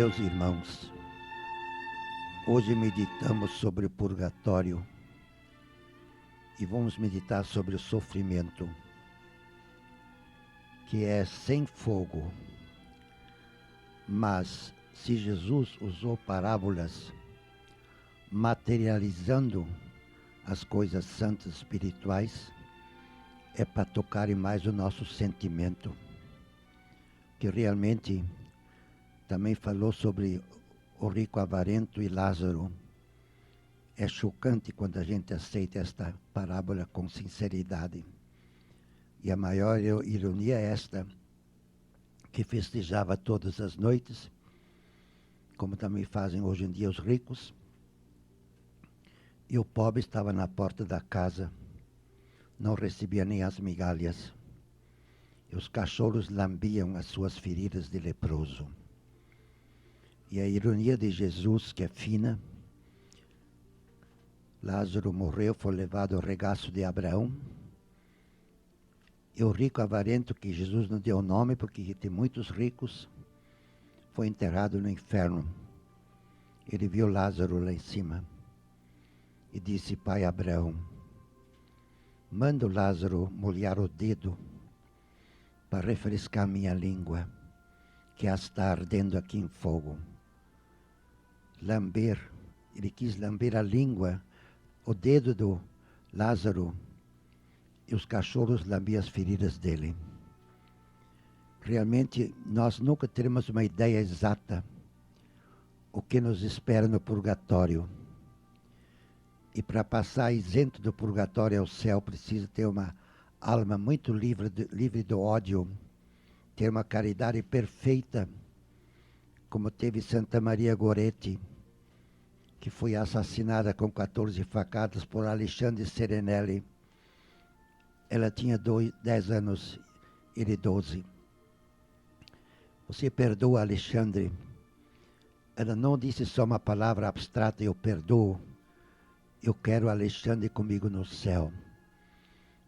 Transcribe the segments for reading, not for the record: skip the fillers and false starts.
Meus irmãos, hoje meditamos sobre o purgatório e vamos meditar sobre o sofrimento, que é sem fogo. Mas se Jesus usou parábolas materializando as coisas santas espirituais, é para tocar mais o nosso sentimento, que realmente também falou sobre o rico avarento e Lázaro. É chocante quando a gente aceita esta parábola com sinceridade. E a maior ironia é esta, que festejava todas as noites, como também fazem hoje em dia os ricos, e o pobre estava na porta da casa, não recebia nem as migalhas, e os cachorros lambiam as suas feridas de leproso. E a ironia de Jesus, que é fina: Lázaro morreu, foi levado ao regaço de Abraão, e o rico avarento, que Jesus não deu nome, porque tem muitos ricos, foi enterrado no inferno. Ele viu Lázaro lá em cima e disse: Pai Abraão, manda o Lázaro molhar o dedo para refrescar minha língua, que está ardendo aqui em fogo. Ele quis lamber a língua, o dedo do Lázaro, e os cachorros lambiam as feridas dele. Realmente, nós nunca teremos uma ideia exata o que nos espera no purgatório. E para passar isento do purgatório ao céu, precisa ter uma alma muito livre do ódio, ter uma caridade perfeita, como teve Santa Maria Goretti, que foi assassinada com 14 facadas por Alexandre Serenelli. Ela tinha 10 anos, ele 12. Você perdoa Alexandre? Ela não disse só uma palavra abstrata: eu perdoo. Eu quero Alexandre comigo no céu.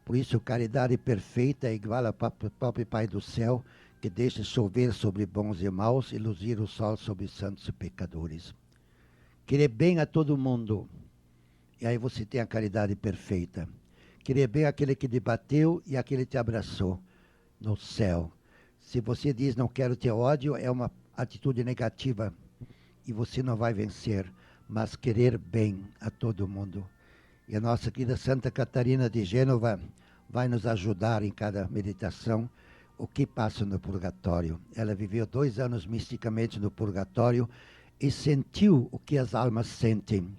Por isso, caridade perfeita é igual ao próprio Pai do céu, que deixa chover sobre bons e maus e luzir o sol sobre santos e pecadores. Querer bem a todo mundo, e aí você tem a caridade perfeita. Querer bem aquele que te bateu e aquele que te abraçou no céu. Se você diz não quero ter ódio, é uma atitude negativa e você não vai vencer. Mas querer bem a todo mundo. E a nossa querida Santa Catarina de Gênova vai nos ajudar em cada meditação o que passa no purgatório. Ela viveu 2 anos misticamente no purgatório e sentiu o que as almas sentem.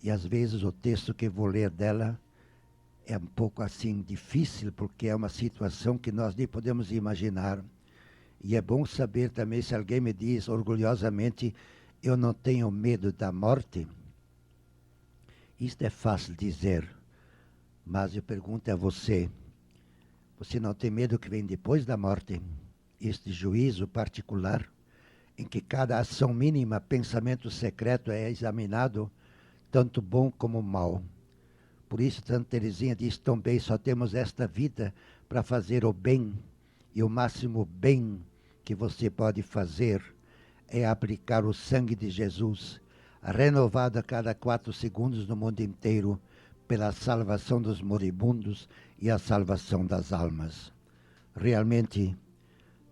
E às vezes o texto que vou ler dela é um pouco assim difícil, porque é uma situação que nós nem podemos imaginar. E é bom saber também, se alguém me diz orgulhosamente: eu não tenho medo da morte. Isto é fácil dizer, mas eu pergunto a você: você não tem medo que vem depois da morte? Este juízo particular, em que cada ação mínima, pensamento secreto é examinado, tanto bom como mal. Por isso, Santa Teresinha diz tão bem: só temos esta vida para fazer o bem, e o máximo bem que você pode fazer é aplicar o sangue de Jesus, renovado a cada 4 segundos no mundo inteiro, pela salvação dos moribundos e a salvação das almas. Realmente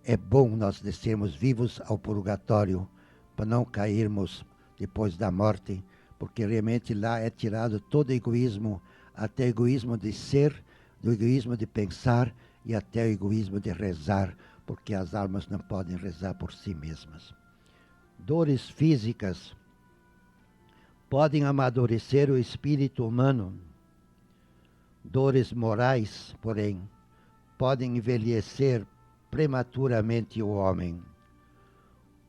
é bom nós descermos vivos ao purgatório, para não cairmos depois da morte, porque realmente lá é tirado todo egoísmo, até o egoísmo de ser, do egoísmo de pensar e até o egoísmo de rezar, porque as almas não podem rezar por si mesmas. Dores físicas podem amadurecer o espírito humano. Dores morais, porém, podem envelhecer prematuramente o homem.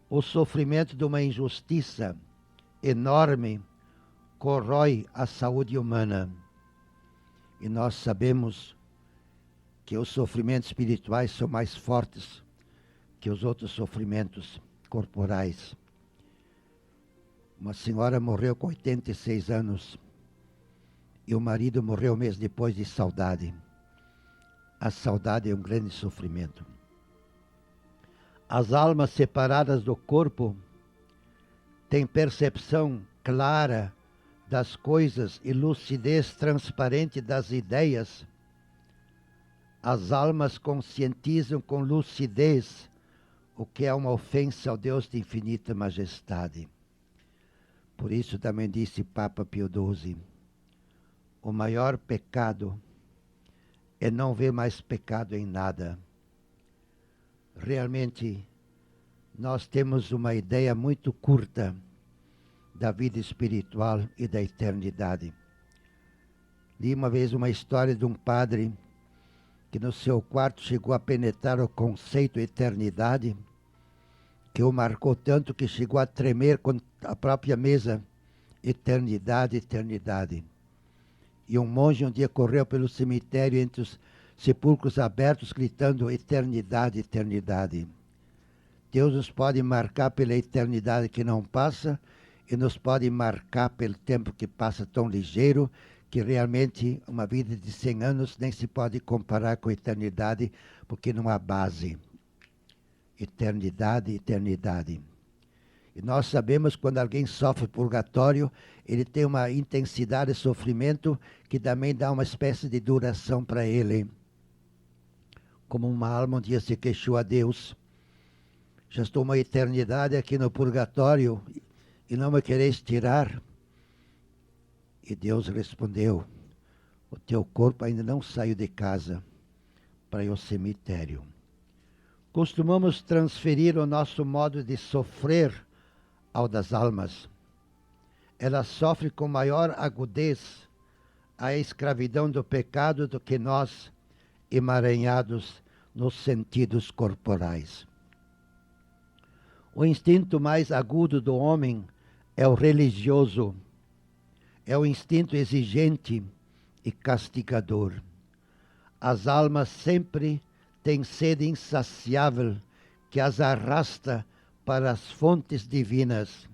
O sofrimento de uma injustiça enorme corrói a saúde humana. E nós sabemos que os sofrimentos espirituais são mais fortes que os outros sofrimentos corporais. Uma senhora morreu com 86 anos e o marido morreu um mês depois de saudade. A saudade é um grande sofrimento. As almas separadas do corpo tem percepção clara das coisas e lucidez transparente das ideias, as almas conscientizam com lucidez o que é uma ofensa ao Deus de infinita majestade. Por isso também disse Papa Pio XII, o maior pecado é não ver mais pecado em nada. Realmente, nós temos uma ideia muito curta da vida espiritual e da eternidade. Li uma vez uma história de um padre que no seu quarto chegou a penetrar o conceito eternidade, que o marcou tanto que chegou a tremer com a própria mesa. Eternidade, eternidade. E um monge um dia correu pelo cemitério entre os sepulcros abertos, gritando eternidade, eternidade. Deus nos pode marcar pela eternidade que não passa e nos pode marcar pelo tempo que passa tão ligeiro que realmente uma vida de 100 anos nem se pode comparar com a eternidade, porque não há base. Eternidade, eternidade. E nós sabemos que quando alguém sofre purgatório, ele tem uma intensidade de sofrimento que também dá uma espécie de duração para ele. Como uma alma um dia se queixou a Deus: já estou uma eternidade aqui no purgatório e não me quereis tirar. E Deus respondeu: o teu corpo ainda não saiu de casa para ir ao cemitério. Costumamos transferir o nosso modo de sofrer ao das almas. Ela sofre com maior agudez a escravidão do pecado do que nós, emaranhados nos sentidos corporais. O instinto mais agudo do homem é o religioso, é o instinto exigente e castigador. As almas sempre têm sede insaciável que as arrasta para as fontes divinas.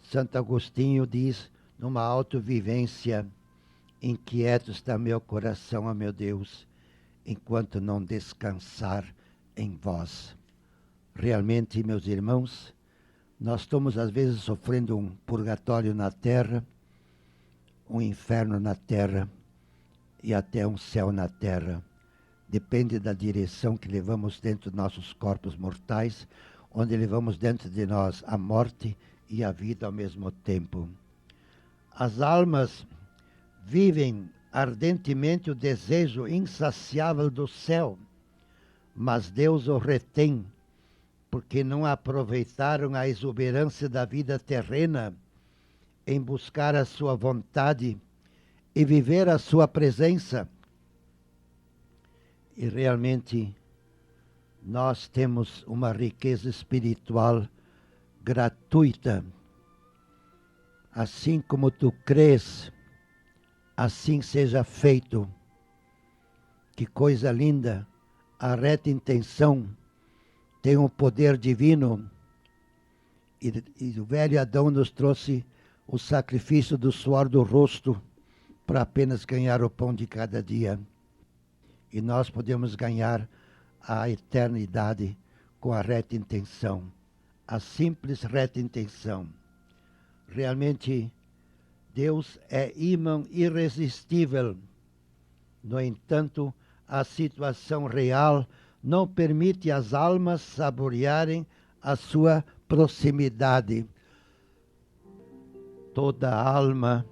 Santo Agostinho diz, numa autovivência: inquieto está meu coração, ó meu Deus, enquanto não descansar em vós. Realmente, meus irmãos, nós estamos às vezes sofrendo um purgatório na terra, um inferno na terra e até um céu na terra. Depende da direção que levamos dentro dos nossos corpos mortais, onde levamos dentro de nós a morte e a vida ao mesmo tempo. As almas vivem ardentemente o desejo insaciável do céu, mas Deus o retém, porque não aproveitaram a exuberância da vida terrena em buscar a sua vontade e viver a sua presença. E realmente nós temos uma riqueza espiritual gratuita. Assim como tu crês, assim seja feito. Que coisa linda! A reta intenção tem um poder divino. E o velho Adão nos trouxe o sacrifício do suor do rosto para apenas ganhar o pão de cada dia. E nós podemos ganhar a eternidade com a reta intenção, a simples reta intenção. Realmente, Deus é imã irresistível. No entanto, a situação real não permite às almas saborearem a sua proximidade. Toda alma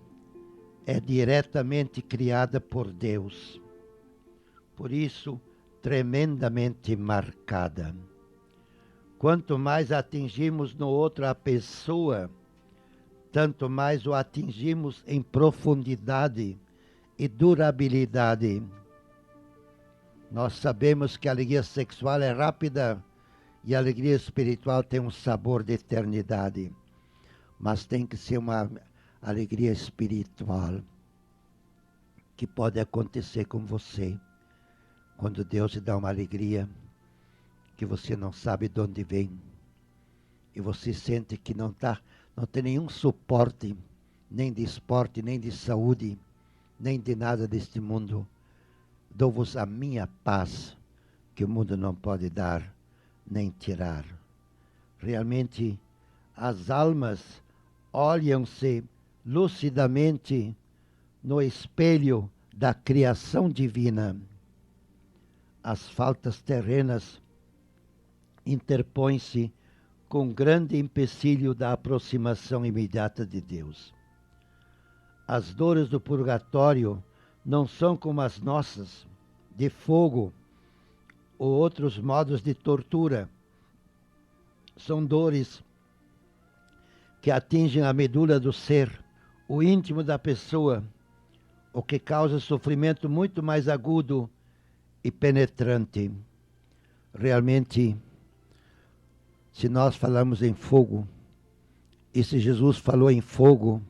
é diretamente criada por Deus. Por isso, tremendamente marcada. Quanto mais atingimos no outro a pessoa, tanto mais o atingimos em profundidade e durabilidade. Nós sabemos que a alegria sexual é rápida e a alegria espiritual tem um sabor de eternidade. Mas tem que ser uma alegria espiritual que pode acontecer com você. Quando Deus te dá uma alegria que você não sabe de onde vem e você sente que não tem nenhum suporte, nem de esporte, nem de saúde, nem de nada deste mundo. Dou-vos a minha paz, que o mundo não pode dar, nem tirar. Realmente, as almas olham-se lucidamente no espelho da criação divina. As faltas terrenas interpõem-se com grande empecilho da aproximação imediata de Deus. As dores do purgatório não são como as nossas, de fogo ou outros modos de tortura. São dores que atingem a medula do ser, o íntimo da pessoa, o que causa sofrimento muito mais agudo e penetrante. Realmente, se nós falamos em fogo, e se Jesus falou em fogo,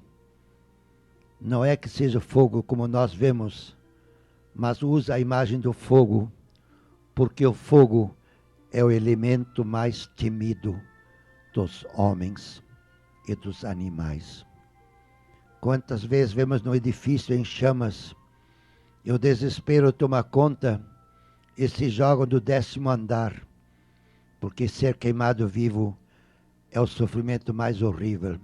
não é que seja fogo como nós vemos, mas usa a imagem do fogo, porque o fogo é o elemento mais temido dos homens e dos animais. Quantas vezes vemos no edifício em chamas, e o desespero toma conta e se jogam do 10º andar, porque ser queimado vivo é o sofrimento mais horrível.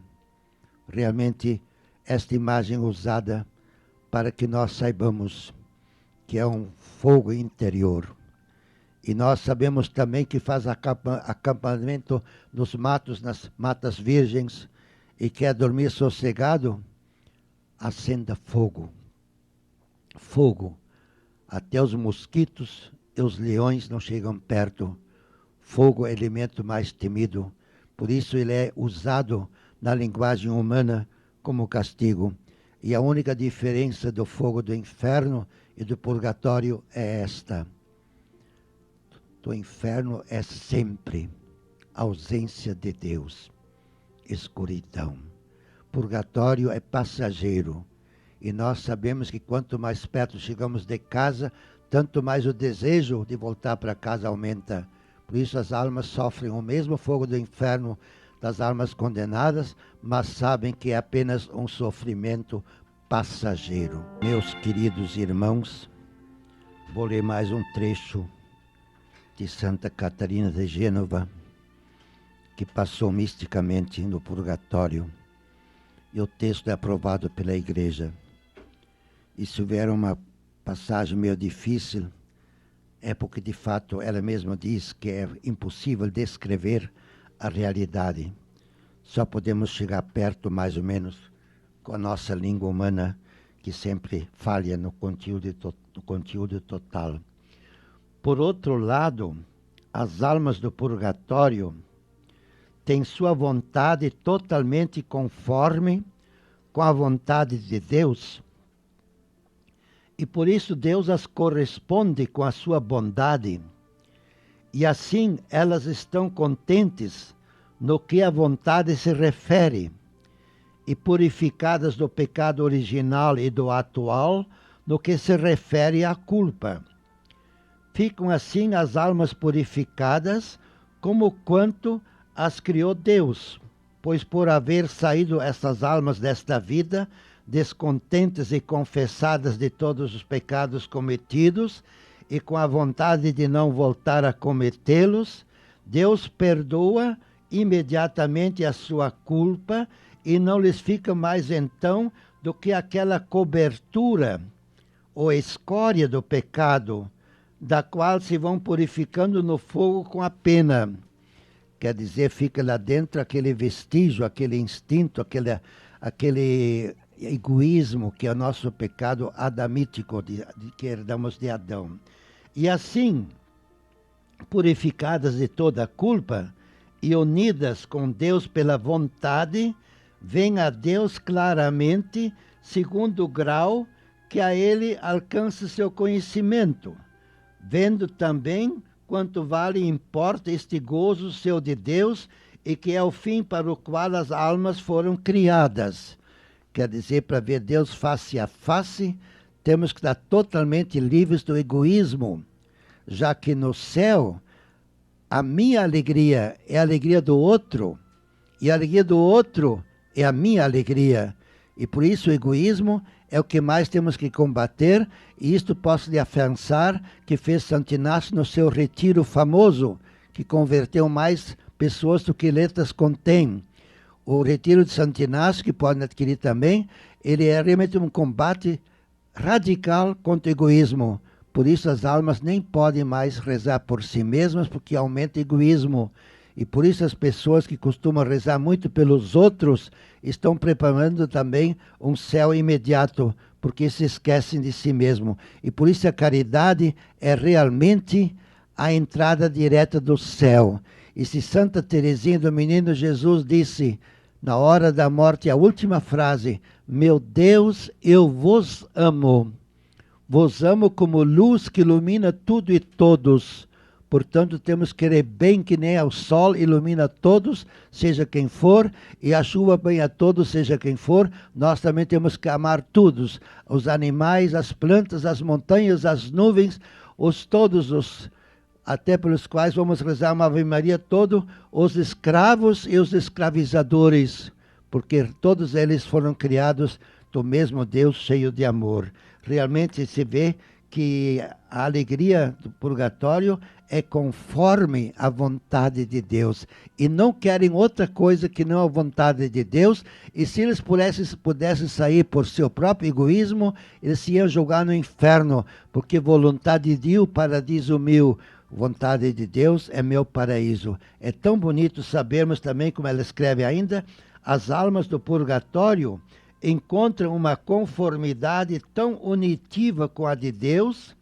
Realmente, esta imagem usada para que nós saibamos que é um fogo interior. E nós sabemos também que faz acampamento nos matos, nas matas virgens, e quer dormir sossegado, acenda fogo. Fogo. Até os mosquitos e os leões não chegam perto. Fogo é o elemento mais temido. Por isso ele é usado na linguagem humana como castigo. E a única diferença do fogo do inferno e do purgatório é esta. Do inferno é sempre ausência de Deus, escuridão. Purgatório é passageiro. E nós sabemos que quanto mais perto chegamos de casa, tanto mais o desejo de voltar para casa aumenta. Por isso as almas sofrem o mesmo fogo do inferno das almas condenadas, mas sabem que é apenas um sofrimento passageiro. Meus queridos irmãos, vou ler mais um trecho de Santa Catarina de Gênova, que passou misticamente no purgatório. E o texto é aprovado pela Igreja. E se houver uma passagem meio difícil, é porque de fato ela mesma diz que é impossível descrever a realidade. Só podemos chegar perto, mais ou menos, com a nossa língua humana, que sempre falha no conteúdo total. Por outro lado, as almas do purgatório têm sua vontade totalmente conforme com a vontade de Deus, e por isso Deus as corresponde com a sua bondade, e assim elas estão contentes no que a vontade se refere, e purificadas do pecado original e do atual no que se refere à culpa. Ficam assim as almas purificadas como quanto as criou Deus, pois por haver saído essas almas desta vida, descontentes e confessadas de todos os pecados cometidos, e com a vontade de não voltar a cometê-los, Deus perdoa imediatamente a sua culpa, e não lhes fica mais então do que aquela cobertura ou escória do pecado, da qual se vão purificando no fogo com a pena. Quer dizer, fica lá dentro aquele vestígio, aquele instinto, aquele egoísmo que é o nosso pecado adamítico, que herdamos de Adão. E assim, purificadas de toda a culpa e unidas com Deus pela vontade, vêm a Deus claramente, segundo o grau que a Ele alcança seu conhecimento, vendo também quanto vale e importa este gozo seu de Deus, e que é o fim para o qual as almas foram criadas. Quer dizer, para ver Deus face a face, temos que estar totalmente livres do egoísmo, já que no céu, a minha alegria é a alegria do outro, e a alegria do outro é a minha alegria. E por isso o egoísmo é o que mais temos que combater, e isto posso lhe afiançar que fez Santo Inácio no seu retiro famoso, que converteu mais pessoas do que letras contém. O retiro de Santo Inácio, que podem adquirir também, ele é realmente um combate radical contra o egoísmo. Por isso as almas nem podem mais rezar por si mesmas, porque aumenta o egoísmo. E por isso as pessoas que costumam rezar muito pelos outros estão preparando também um céu imediato, porque se esquecem de si mesmo. E por isso a caridade é realmente a entrada direta do céu. E se Santa Teresinha do Menino Jesus disse, na hora da morte, a última frase, meu Deus, eu vos amo. Vos amo como luz que ilumina tudo e todos. Portanto, temos que querer bem que nem o sol ilumina todos, seja quem for, e a chuva banha todos, seja quem for. Nós também temos que amar todos, os animais, as plantas, as montanhas, as nuvens, até pelos quais vamos rezar uma Ave Maria, todos os escravos e os escravizadores, porque todos eles foram criados do mesmo Deus cheio de amor. Realmente se vê que a alegria do purgatório é conforme a vontade de Deus. E não querem outra coisa que não a vontade de Deus. E se eles pudessem sair por seu próprio egoísmo, eles se iam jogar no inferno. Porque vontade de Deus, paradiso meu. Vontade de Deus é meu paraíso. É tão bonito sabermos também, como ela escreve ainda, as almas do purgatório encontram uma conformidade tão unitiva com a de Deus,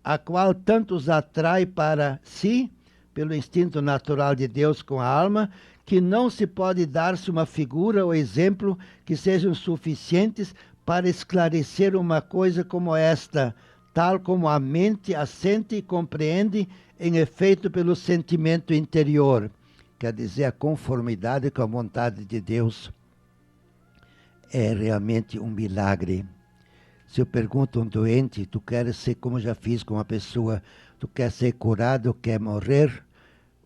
a qual tanto os atrai para si, pelo instinto natural de Deus com a alma, que não se pode dar-se uma figura ou exemplo que sejam suficientes para esclarecer uma coisa como esta, tal como a mente assente e compreende em efeito pelo sentimento interior. Quer dizer, a conformidade com a vontade de Deus é realmente um milagre. Se eu pergunto a um doente, tu queres ser, como já fiz com uma pessoa, tu quer ser curado, quer morrer?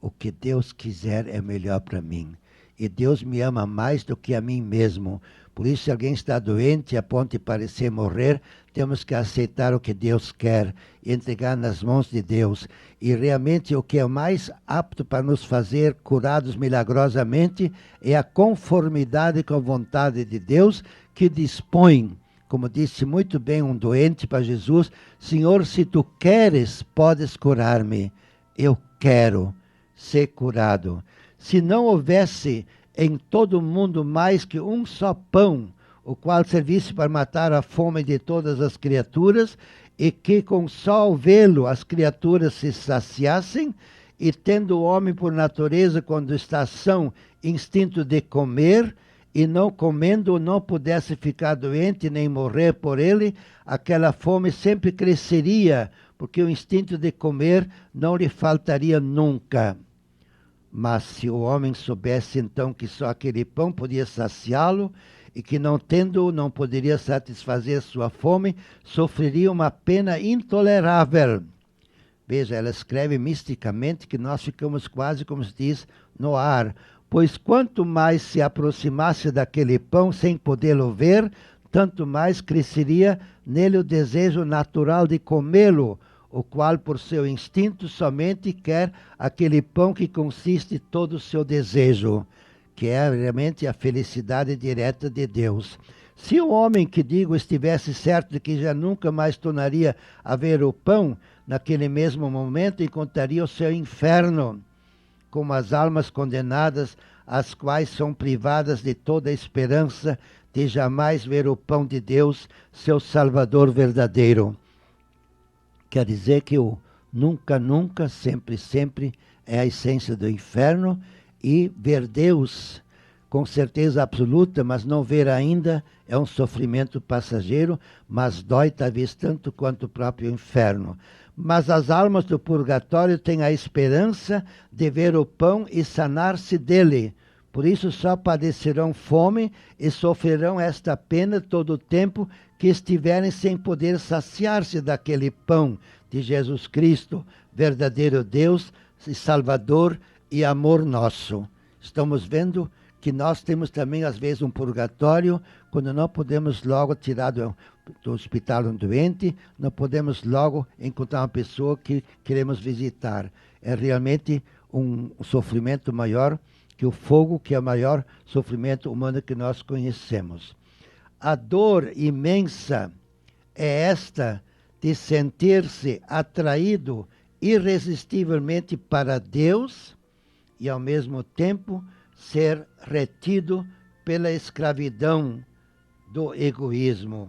O que Deus quiser é melhor para mim. E Deus me ama mais do que a mim mesmo. Por isso, se alguém está doente, a ponto de parecer morrer, temos que aceitar o que Deus quer e entregar nas mãos de Deus. E realmente o que é mais apto para nos fazer curados milagrosamente é a conformidade com a vontade de Deus, que dispõe, como disse muito bem um doente para Jesus, Senhor, se tu queres, podes curar-me. Eu quero ser curado. Se não houvesse em todo o mundo mais que um só pão, o qual servisse para matar a fome de todas as criaturas, e que com só vê-lo as criaturas se saciassem, e tendo o homem por natureza, quando está são, instinto de comer, e não comendo não pudesse ficar doente nem morrer por ele, aquela fome sempre cresceria, porque o instinto de comer não lhe faltaria nunca. Mas se o homem soubesse então que só aquele pão podia saciá-lo, e que não tendo não poderia satisfazer sua fome, sofreria uma pena intolerável. Veja, ela escreve misticamente que nós ficamos quase, como se diz, no ar. Pois quanto mais se aproximasse daquele pão sem podê-lo ver, tanto mais cresceria nele o desejo natural de comê-lo, o qual por seu instinto somente quer aquele pão que consiste todo o seu desejo, que é realmente a felicidade direta de Deus. Se o homem que digo estivesse certo de que já nunca mais tornaria a ver o pão, naquele mesmo momento encontraria o seu inferno, como as almas condenadas, as quais são privadas de toda a esperança de jamais ver o pão de Deus, seu Salvador verdadeiro. Quer dizer que o nunca, nunca, sempre, sempre é a essência do inferno, e ver Deus com certeza absoluta, mas não ver ainda, é um sofrimento passageiro, mas dói talvez tanto quanto o próprio inferno. Mas as almas do purgatório têm a esperança de ver o pão e sanar-se dele. Por isso só padecerão fome e sofrerão esta pena todo o tempo que estiverem sem poder saciar-se daquele pão de Jesus Cristo, verdadeiro Deus e Salvador e amor nosso. Estamos vendo que nós temos também, às vezes, um purgatório, quando não podemos logo tirar do hospital um doente, não podemos logo encontrar uma pessoa que queremos visitar. É realmente um sofrimento maior que o fogo, que é o maior sofrimento humano que nós conhecemos. A dor imensa é esta de sentir-se atraído irresistivelmente para Deus e, ao mesmo tempo, ser retido pela escravidão do egoísmo.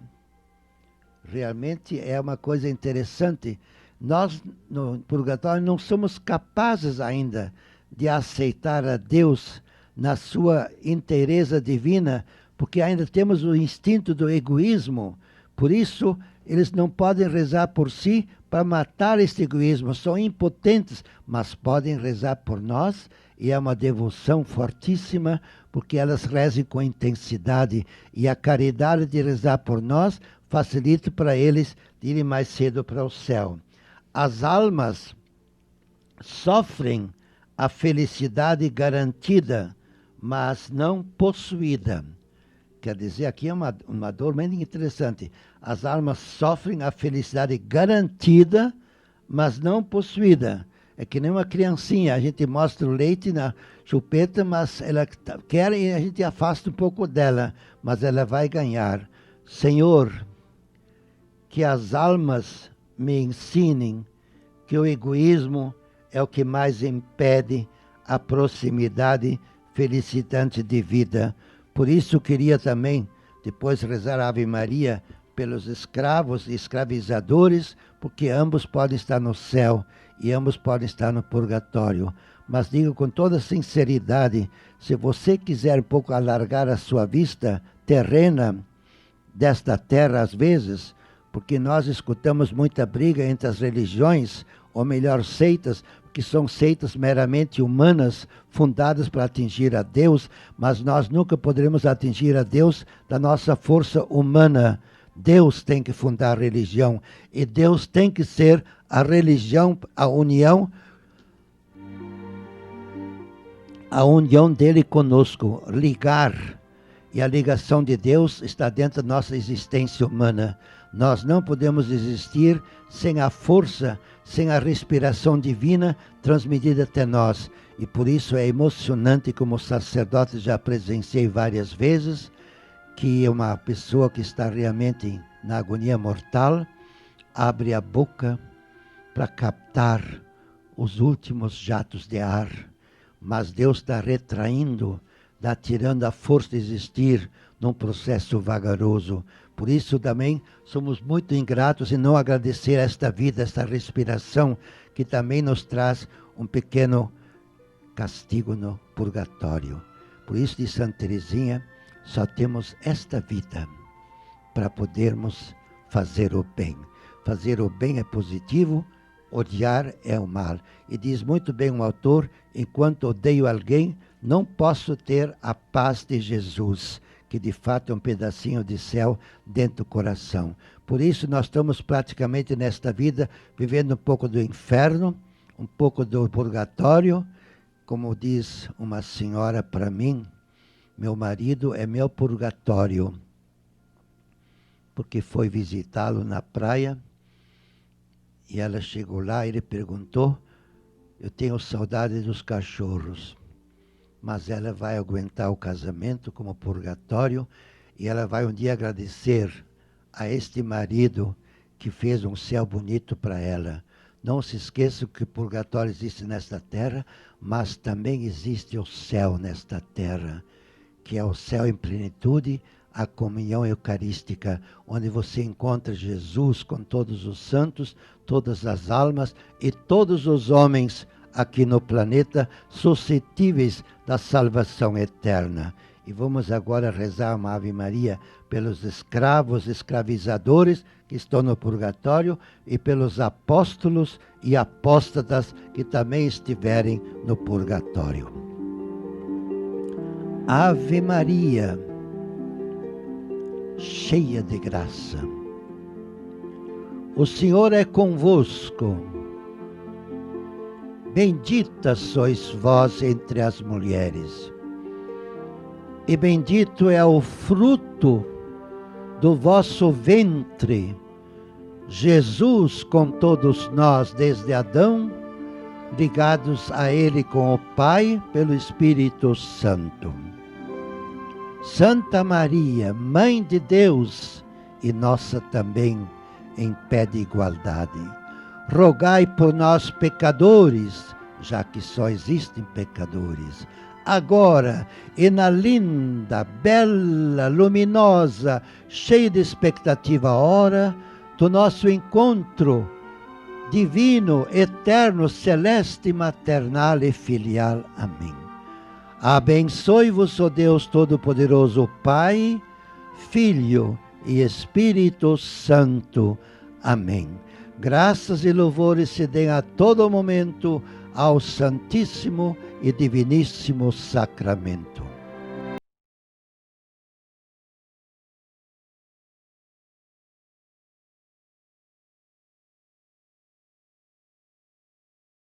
Realmente é uma coisa interessante. Nós, no purgatório, não somos capazes ainda de aceitar a Deus na sua inteireza divina, porque ainda temos o instinto do egoísmo. Por isso, eles não podem rezar por si para matar este egoísmo. São impotentes, mas podem rezar por nós, e é uma devoção fortíssima, porque elas rezam com intensidade, e a caridade de rezar por nós facilita para eles irem mais cedo para o céu. As almas sofrem a felicidade garantida, mas não possuída. Quer dizer, aqui é uma dor muito interessante. As almas sofrem a felicidade garantida, mas não possuída. É que nem uma criancinha, a gente mostra o leite na chupeta, mas ela quer e a gente afasta um pouco dela, mas ela vai ganhar. Senhor, que as almas me ensinem que o egoísmo é o que mais impede a proximidade felicitante de vida. Por isso queria também, depois rezar a Ave Maria pelos escravos e escravizadores, porque ambos podem estar no céu e ambos podem estar no purgatório. Mas digo com toda sinceridade, se você quiser um pouco alargar a sua vista terrena desta terra às vezes, porque nós escutamos muita briga entre as religiões, ou melhor, seitas, que são seitas meramente humanas, fundadas para atingir a Deus, mas nós nunca poderemos atingir a Deus da nossa força humana. Deus tem que fundar a religião, e Deus tem que ser a religião, a união dele conosco, ligar. E a ligação de Deus está dentro da nossa existência humana. Nós não podemos existir sem a força, sem a respiração divina transmitida até nós. E por isso é emocionante, como sacerdote já presenciei várias vezes, que uma pessoa que está realmente na agonia mortal abre a boca para captar os últimos jatos de ar. Mas Deus está retraindo, está tirando a força de existir num processo vagaroso. Por isso também somos muito ingratos em não agradecer esta vida, esta respiração, que também nos traz um pequeno castigo no purgatório. Por isso, de Santa Teresinha, só temos esta vida para podermos fazer o bem. Fazer o bem é positivo, odiar é o mal. E diz muito bem um autor, enquanto odeio alguém, não posso ter a paz de Jesus, que de fato é um pedacinho de céu dentro do coração. Por isso nós estamos praticamente nesta vida vivendo um pouco do inferno, um pouco do purgatório. Como diz uma senhora para mim, meu marido é meu purgatório, porque foi visitá-lo na praia e ela chegou lá e ele perguntou, eu tenho saudade dos cachorros. Mas ela vai aguentar o casamento como purgatório e ela vai um dia agradecer a este marido que fez um céu bonito para ela. Não se esqueça que o purgatório existe nesta terra, mas também existe o céu nesta terra, que é o céu em plenitude, a comunhão eucarística, onde você encontra Jesus com todos os santos, todas as almas e todos os homens aqui no planeta suscetíveis da salvação eterna. E vamos agora rezar uma Ave Maria pelos escravos, escravizadores que estão no purgatório e pelos apóstolos e apóstatas que também estiverem no purgatório. Ave Maria, cheia de graça, o Senhor é convosco. Bendita sois vós entre as mulheres, e bendito é o fruto do vosso ventre, Jesus. Com todos nós, desde Adão ligados a Ele com o Pai pelo Espírito Santo. Santa Maria, Mãe de Deus e nossa também, em pé de igualdade, rogai por nós pecadores, já que só existem pecadores, agora e na linda, bela, luminosa, cheia de expectativa hora do nosso encontro divino, eterno, celeste, maternal e filial. Amém. Abençoe-vos, ó Deus Todo-Poderoso, Pai, Filho e Espírito Santo. Amém. Graças e louvores se deem a todo momento ao Santíssimo e Diviníssimo Sacramento.